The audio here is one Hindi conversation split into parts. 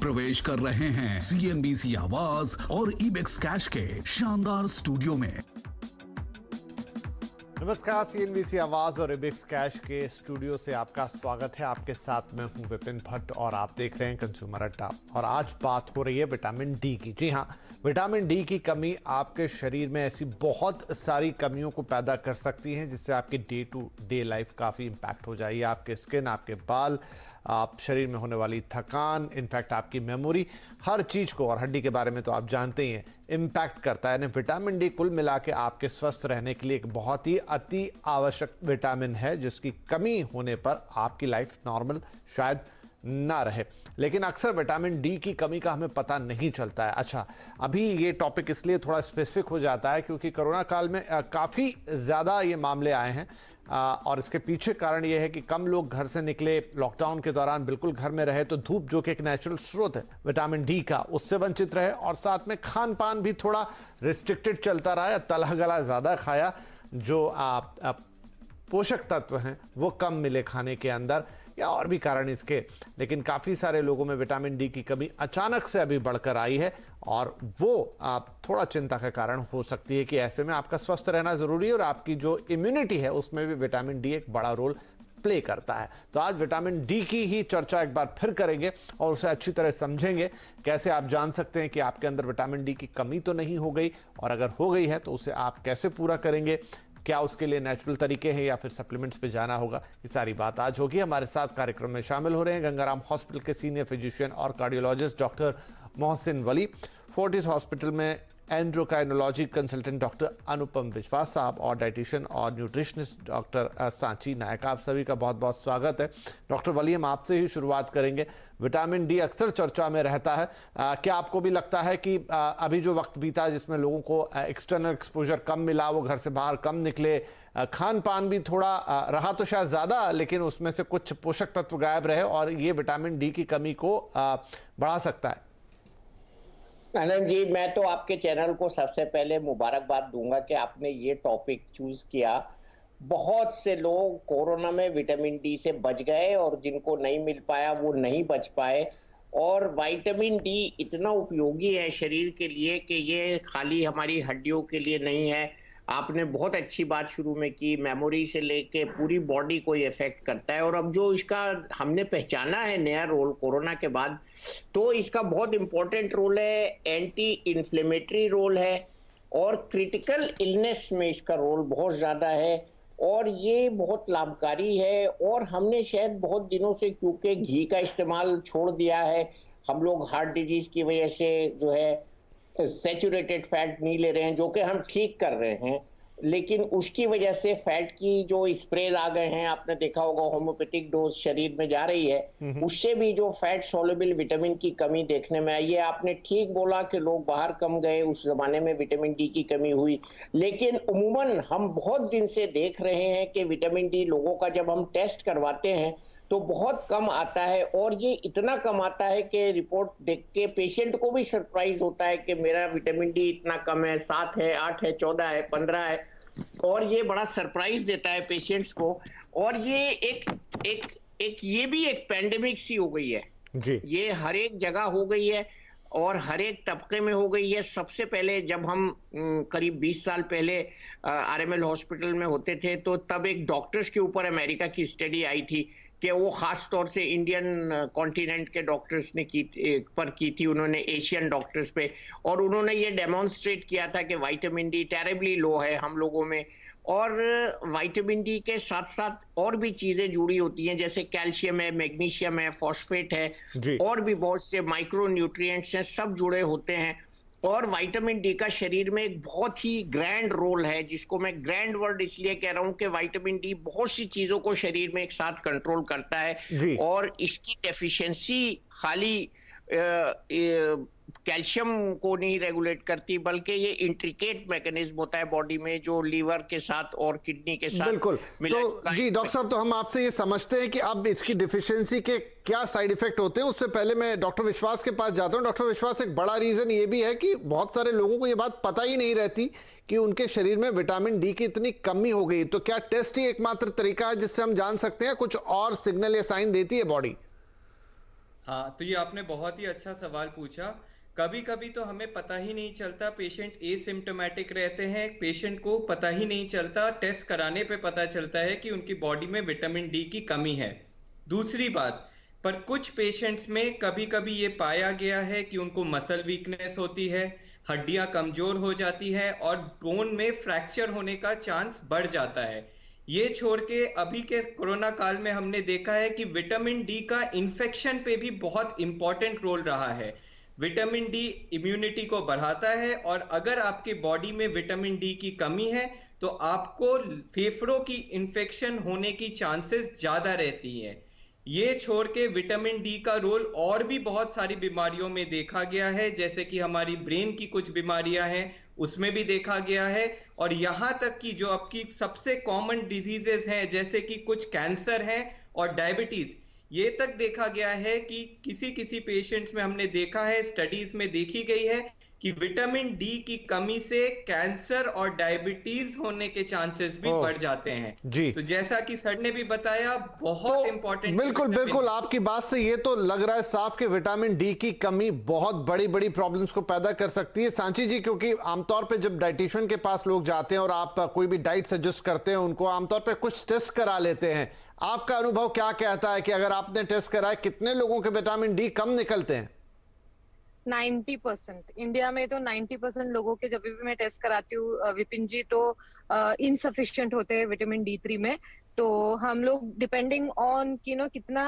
प्रवेश कर रहे हैं CNBC आवाज और इबेक्स कैश के शानदार स्टूडियो में। नमस्कार, CNBC आवाज और इबेक्स कैश के स्टूडियो से आपका स्वागत है। आपके साथ मैं हूं विपिन भट्ट और आप देख रहे हैं कंज्यूमर अड्डा। और आज बात हो रही है विटामिन डी की। जी हां, विटामिन डी की कमी आपके शरीर में ऐसी बहुत सारी कमियों को पैदा कर सकती है जिससे आपकी डे टू डे लाइफ काफ़ी इम्पैक्ट हो जाएगी। आपके स्किन, आपके बाल, आप शरीर में होने वाली थकान, इनफैक्ट आपकी मेमोरी, हर चीज़ को, और हड्डी के बारे में तो आप जानते ही हैं, इम्पैक्ट करता है। विटामिन डी कुल मिला के आपके स्वस्थ रहने के लिए एक बहुत ही अति आवश्यक विटामिन है जिसकी कमी होने पर आपकी लाइफ नॉर्मल शायद ना रहे। लेकिन अक्सर विटामिन डी की कमी का हमें पता नहीं चलता है। अच्छा, अभी ये टॉपिक इसलिए थोड़ा स्पेसिफिक हो जाता है क्योंकि कोरोना काल में काफ़ी ज़्यादा ये मामले आए हैं और इसके पीछे कारण ये है कि कम लोग घर से निकले, लॉकडाउन के दौरान बिल्कुल घर में रहे, तो धूप जो कि एक नेचुरल स्रोत है विटामिन डी का, उससे वंचित रहे, और साथ में खान पान भी थोड़ा रिस्ट्रिक्टेड चलता रहा है, तला गला ज़्यादा खाया, जो पोषक तत्व हैं वो कम मिले खाने के अंदर, या और भी कारण इसके। लेकिन काफ़ी सारे लोगों में विटामिन डी की कमी अचानक से अभी बढ़कर आई है और वो थोड़ा चिंता का कारण हो सकती है कि ऐसे में आपका स्वस्थ रहना ज़रूरी है और आपकी जो इम्यूनिटी है उसमें भी विटामिन डी एक बड़ा रोल प्ले करता है। तो आज विटामिन डी की ही चर्चा एक बार फिर करेंगे और उसे अच्छी तरह समझेंगे। कैसे आप जान सकते हैं कि आपके अंदर विटामिन डी की कमी तो नहीं हो गई, और अगर हो गई है तो उसे आप कैसे पूरा करेंगे, क्या उसके लिए नेचुरल तरीके हैं या फिर सप्लीमेंट्स पे जाना होगा, ये सारी बात आज होगी। हमारे साथ कार्यक्रम में शामिल हो रहे हैं गंगाराम हॉस्पिटल के सीनियर फिजिशियन और cardiologist doctor Mohsin Wali, Fortis hospital में एंड्रोक्राइनोलॉजी कंसल्टेंट डॉक्टर अनुपम विश्वास साहब, और डाइटिशियन और न्यूट्रिशनिस्ट डॉक्टर सांची नायक। आप सभी का बहुत बहुत स्वागत है। डॉक्टर वली, हम आपसे ही शुरुआत करेंगे। विटामिन डी अक्सर चर्चा में रहता है, क्या आपको भी लगता है कि अभी जो वक्त बीता जिसमें लोगों को एक्सटर्नल एक्सपोजर कम मिला, वो घर से बाहर कम निकले, खान पान भी थोड़ा रहा तो शायद ज़्यादा, लेकिन उसमें से कुछ पोषक तत्व गायब रहे और ये विटामिन डी की कमी को बढ़ा सकता है? आनंद जी, मैं तो आपके चैनल को सबसे पहले मुबारकबाद दूंगा कि आपने ये टॉपिक चूज किया। बहुत से लोग कोरोना में विटामिन डी से बच गए और जिनको नहीं मिल पाया वो नहीं बच पाए। और विटामिन डी इतना उपयोगी है शरीर के लिए कि ये खाली हमारी हड्डियों के लिए नहीं है। आपने बहुत अच्छी बात शुरू में की, मेमोरी से लेके पूरी बॉडी को ये इफेक्ट करता है। और अब जो इसका हमने पहचाना है नया रोल कोरोना के बाद, तो इसका बहुत इंपॉर्टेंट रोल है, एंटी इन्फ्लेमेटरी रोल है, और क्रिटिकल इलनेस में इसका रोल बहुत ज़्यादा है और ये बहुत लाभकारी है। और हमने शायद बहुत दिनों से क्योंकि घी का इस्तेमाल छोड़ दिया है, हम लोग हार्ट डिजीज की वजह से जो है सैचुरेटेड फैट नहीं ले रहे हैं, जो कि हम ठीक कर रहे हैं, लेकिन उसकी वजह से फैट की जो स्प्रे आ गए हैं, आपने देखा होगा होम्योपैथिक डोज शरीर में जा रही है, उससे भी जो फैट सोल्युबल विटामिन की कमी देखने में आई है। आपने ठीक बोला कि लोग बाहर कम गए, उस जमाने में विटामिन डी की कमी हुई, लेकिन उमूमन हम बहुत दिन से देख रहे हैं कि विटामिन डी लोगों का जब हम टेस्ट करवाते हैं तो बहुत कम आता है। और ये इतना कम आता है कि रिपोर्ट देख के पेशेंट को भी सरप्राइज होता है कि मेरा विटामिन डी इतना कम है, 7 है, 8 है, 14 है, 15 है, और ये बड़ा सरप्राइज देता है पेशेंट्स को। और ये एक ये भी एक पैंडेमिक सी हो गई है जी। ये हर एक जगह हो गई है और हर एक तबके में हो गई है। सबसे पहले जब हम करीब 20 साल पहले RML हॉस्पिटल में होते थे, तो तब एक डॉक्टर्स के ऊपर अमेरिका की स्टडी आई थी कि वो खास तौर से इंडियन कॉन्टिनेंट के डॉक्टर्स ने की थी, उन्होंने एशियन डॉक्टर्स पे, और उन्होंने ये डेमोन्स्ट्रेट किया था कि विटामिन डी टेरिबली लो है हम लोगों में। और विटामिन डी के साथ साथ और भी चीजें जुड़ी होती हैं, जैसे कैल्शियम है, मैग्नीशियम है, फॉस्फेट है, और भी बहुत से माइक्रो न्यूट्रिएंट्स हैं, सब जुड़े होते हैं। और विटामिन डी का शरीर में एक बहुत ही ग्रैंड रोल है, जिसको मैं ग्रैंड वर्ड इसलिए कह रहा हूं कि विटामिन डी बहुत सी चीजों को शरीर में एक साथ कंट्रोल करता है। और इसकी डेफिशिएंसी खाली कैल्शियम को नहीं रेगुलेट करती, बल्कि ये इंट्रिकेट मैकेनिज्म होता है बॉडी में जो लीवर के साथ और किडनी के साथ। बिल्कुल। तो जी डॉक्टर साहब, तो हम आपसे ये समझते हैं कि अब इसकी डिफिशियंसी के क्या साइड इफेक्ट होते हैं। उससे पहले मैं डॉक्टर विश्वास के पास जाता हूं। डॉक्टर विश्वास, एक बड़ा रीजन ये भी है कि बहुत सारे लोगों को ये बात पता ही नहीं रहती कि उनके शरीर में विटामिन डी की इतनी कमी हो गई। तो क्या टेस्ट ही एकमात्र तरीका है जिससे हम जान सकते हैं, कुछ और सिग्नल या साइन देती है बॉडी? हाँ, तो ये आपने बहुत ही अच्छा सवाल पूछा। कभी कभी तो हमें पता ही नहीं चलता, पेशेंट एसिम्टोमेटिक रहते हैं, पेशेंट को पता ही नहीं चलता, टेस्ट कराने पे पता चलता है कि उनकी बॉडी में विटामिन डी की कमी है। दूसरी बात, पर कुछ पेशेंट्स में कभी कभी ये पाया गया है कि उनको मसल वीकनेस होती है, हड्डियां कमजोर हो जाती है और बोन में फ्रैक्चर होने का चांस बढ़ जाता है। ये छोड़ के अभी के कोरोना काल में हमने देखा है कि विटामिन डी का इन्फेक्शन पे भी बहुत इंपॉर्टेंट रोल रहा है। विटामिन डी इम्यूनिटी को बढ़ाता है और अगर आपके बॉडी में विटामिन डी की कमी है तो आपको फेफड़ों की इन्फेक्शन होने की चांसेस ज्यादा रहती है। ये छोड़ के विटामिन डी का रोल और भी बहुत सारी बीमारियों में देखा गया है, जैसे कि हमारी ब्रेन की कुछ बीमारियां हैं उसमें भी देखा गया है, और यहां तक कि जो आपकी सबसे कॉमन डिजीजेस हैं जैसे कि कुछ कैंसर है और डायबिटीज, ये तक देखा गया है कि किसी किसी पेशेंट्स में हमने देखा है, स्टडीज में देखी गई है कि विटामिन डी की कमी से कैंसर और डायबिटीज होने के चांसेस भी बढ़ जाते हैं। जी। तो जैसा कि सर ने भी बताया, बहुत इंपॉर्टेंट। बिल्कुल बिल्कुल, आपकी बात से ये तो लग रहा है साफ कि विटामिन डी की कमी बहुत बड़ी बड़ी प्रॉब्लम्स को पैदा कर सकती है। सांची जी, क्योंकि आमतौर पे जब डाइटिशियन के पास लोग जाते हैं और आप कोई भी डाइट सजेस्ट करते हैं, उनको आमतौर पे कुछ टेस्ट करा लेते हैं, आपका अनुभव क्या कहता है कि अगर आपने टेस्ट कराया, कितने लोगों के विटामिन डी कम निकलते हैं? 90%। इंडिया में तो 90% लोगों के जब भी मैं टेस्ट कराती हूँ विपिन जी, तो इनसफिशिएंट होते हैं विटामिन D3 में। तो हम लोग डिपेंडिंग ऑन कितना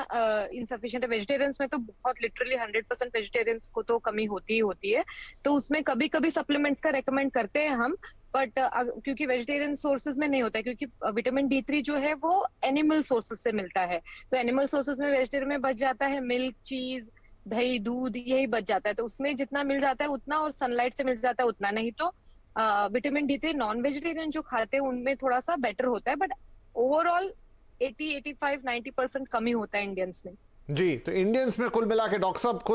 इनसफिशिएंट है। वेजिटेरियंस में तो बहुत लिटरली 100% वेजिटेरियंस को तो कमी होती ही होती है, तो उसमें कभी कभी सप्लीमेंट्स का रेकमेंड करते हैं हम, बट क्योंकि वेजिटेरियन सोर्सेज में नहीं होता है, क्योंकि विटामिन D3 जो है वो एनिमल सोर्सेज से मिलता है, तो एनिमल सोर्सेज में वेजिटेरियन में बच जाता है मिल्क, चीज, दही, दूध, यही बच जाता है, तो उसमें जितना मिल जाता है उतना, और सनलाइट से मिल जाता है उतना। नहीं तो विटामिन D3 नॉन वेजिटेरियन जो खाते हैं उनमें थोड़ा सा बेटर होता है, बट ओवरऑल 80, 85, 90% कमी होता है इंडियंस में। जी, तो इंडियंस में कुल मिला के डॉक्टर साहब खुद